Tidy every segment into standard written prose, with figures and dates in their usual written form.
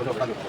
Direct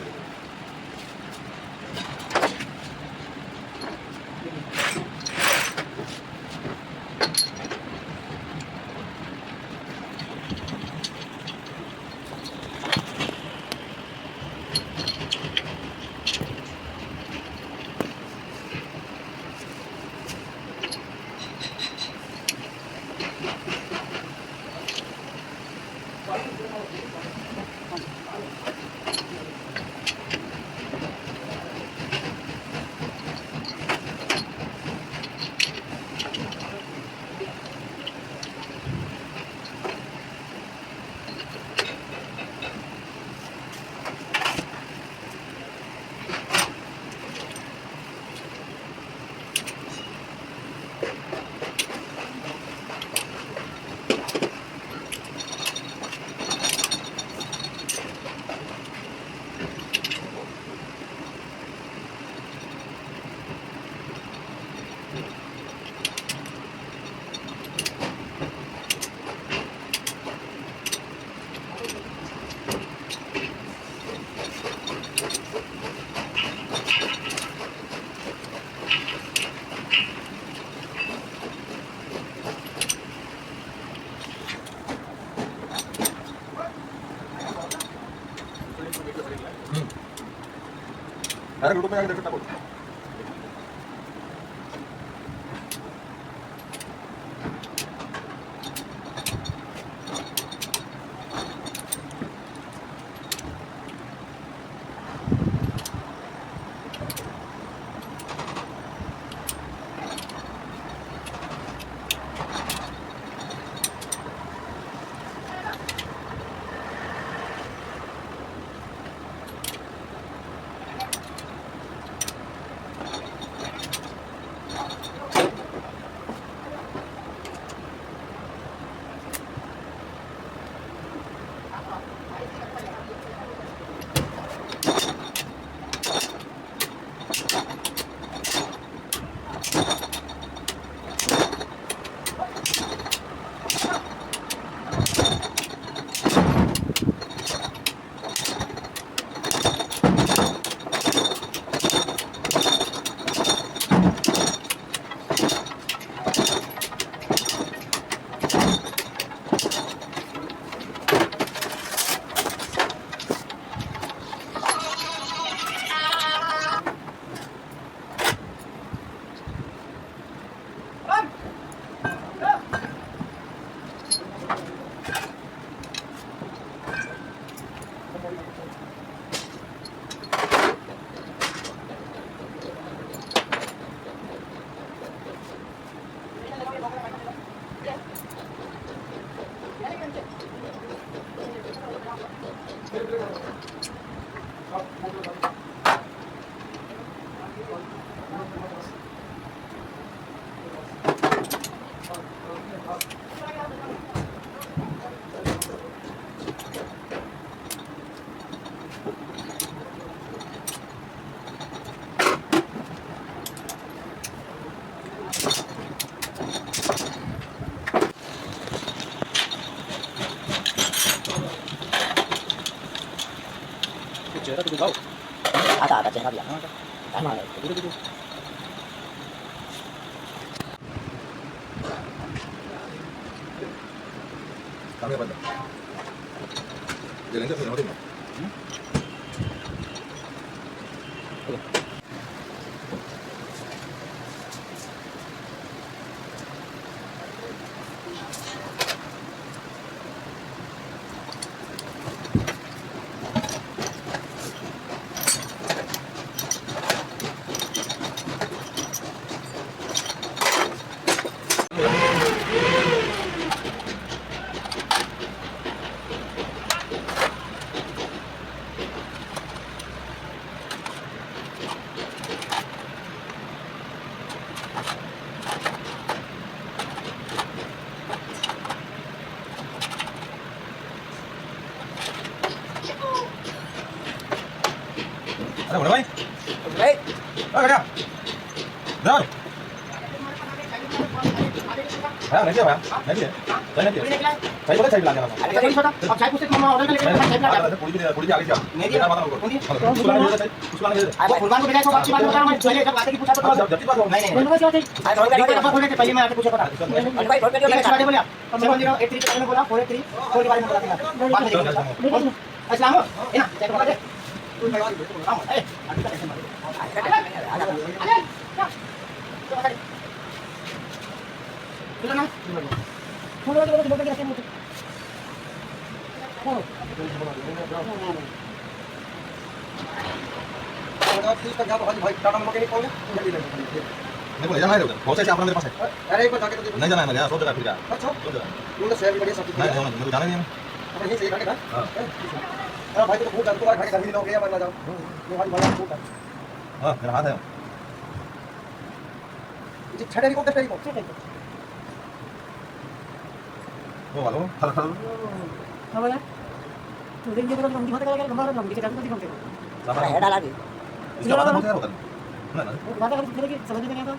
YouTube पे आके देखो ना। Chehra tu dikhao. Ada chehra भी आता है हमारा दे Kami apa dah? Jalan je punya hotel. Ada mana, Bay? Baik. Oh, kerja. Dah. हाँ नहीं है नहीं है सही बोले सही लाने वाला अरे कोई छोटा अब चाय पूछते मम्मा ऑर्डर कर लेते हैं चाय पिला पूरी भी आगे जा नहीं दिया माता को उसको लाने अब फुलवान को भेजा तो बात बता मैं पहले जब बात की पूछा तो जब बात हो नहीं नहीं आज रोड पे बोल रहे थे पहले मैं आके पूछा पता अरे भाई रोड पे मैं बारे बोला कम से कम 83 के में बोला 483 4 के बारे में बोला बाद में अस्सलाम है ना चेक कर दे तू भाई आओ ए अभी तक ऐसे मार चलो ना फोन लगा के बोल के रखे नहीं बोले जाना है उधर बहुत से अपना मेरे पास है अरे एक बार जाके तो नहीं जाना है मेरे सब जगह फिर जा अच्छा सब जगह तू तो शहर भी बढ़िया सब नहीं मेरे को जाना नहीं है अपने यहीं से खाके था हां अरे भाई तो भूख लग तो खाके घर भी लोग गया मरना जाओ ये भाई बड़ा भूख है हां मेरा हाथ है ये छड़े को दे को वो वालो खा खा हां बोला तो दिन के बाद हम दिखा के हमारा नाम दिखा के दिखाते सारा है डाला दी इसका मतलब क्या होता है ना बात कर फिर की समझ में नहीं आता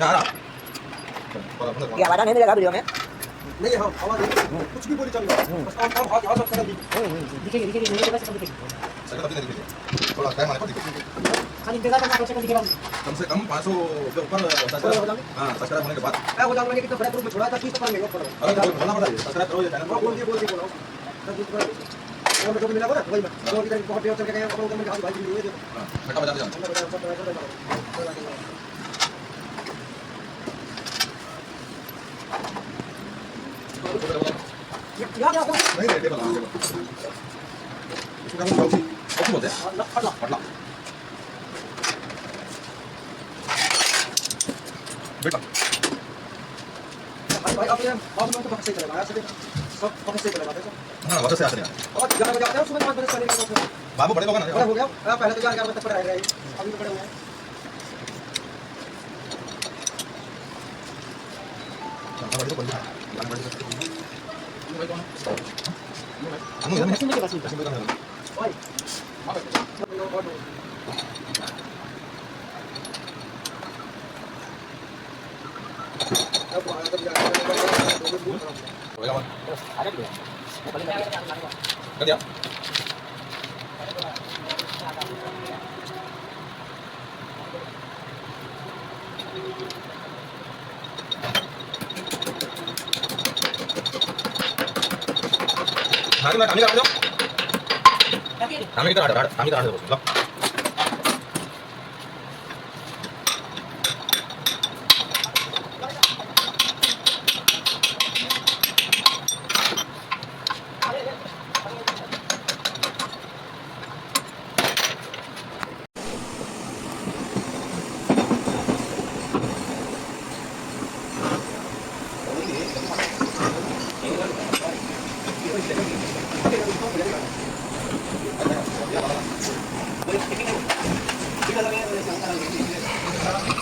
यार ये आवाज नहीं मिलेगा वीडियो में नहीं हाँ आवाज कुछ भी बोली चलेगा बस काम हाथ यहाँ सब कर दिखेगी मेरे पास सब दिखेगी सही बात नहीं दिखे थोड़ा टाइम आने पर दिखे खाली इंतजार करना कुछ दिखेगा कम से कम 500 के ऊपर सब्सक्राइब हां सब्सक्राइब होने के बाद मैं हो जाऊंगा कि तो फ्रेंड ग्रुप में छोड़ा था 30 पर मेरे ऊपर अरे बोलना पड़ता है सब्सक्राइब करो ये चैनल को बोल दिए बोलो और मैं जो मिला ना वही मैं जो इधर बहुत देर चल के गए और उधर मेरे हाथ भाई भी हुए थे हां बेटा बजा दे या क्या नहीं रेडी बना इसको क्या बोलते हैं बोलते हैं पटला बेटा भाई आप ये आप लोग तो बहुत सही चला यार सब बहुत सही चला हां वापस से आ रहे हैं और 11 बजे आते हैं सुबह 5 बजे चले गए बाबू बड़े लोग हैं बड़ा ना हो गया पहले तो 11 बजे तक पढ़ाई रहे अभी तो पढ़े हुए हैं बड़े को बोल भाई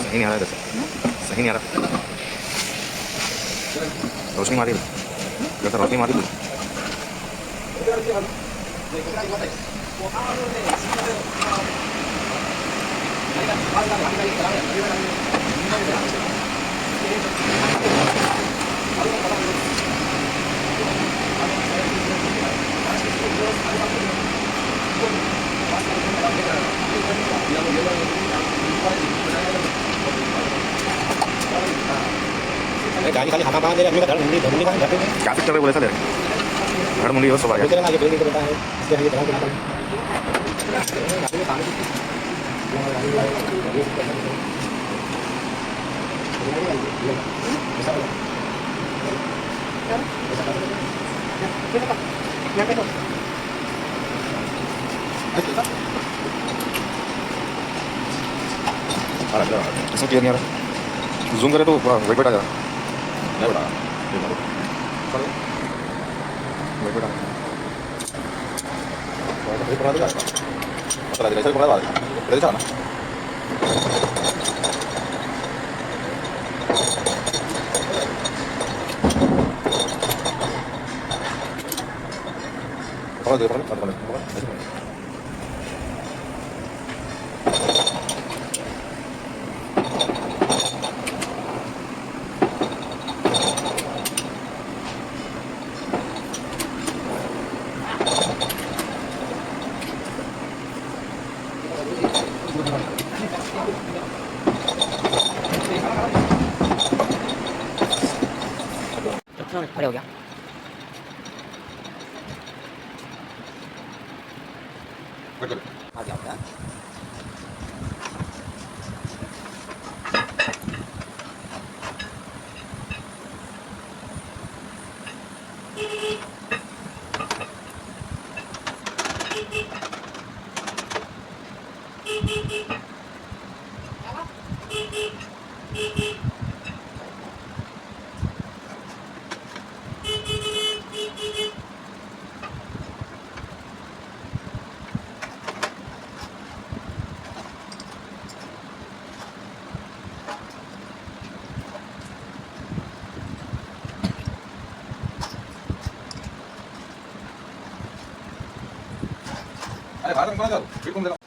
सही नहीं आ रहा है सही नहीं आ रहा रोशनी मारी जैसा रोशनी मारी गाड़ी खाली हाथा दे रहे धड़ मुंडी धुंडी का क्या फिक्र है बोले सर धड़ मुंडी हो सब आ गया ना ये बिल्डिंग को बताया इसके ये धड़ के इसमें क्लियर नहीं आ रहा जूम करे तो वेट बैठा जा नहीं बड़ा वेट बैठा पकड़ा देगा पकड़ा देगा इसे पकड़ा देगा इधर जाना पकड़ दे पकड़ पकड़ खड़े हो गया पकड़ आ गया होगा अरे भारत में कौन जाओ बिल्कुल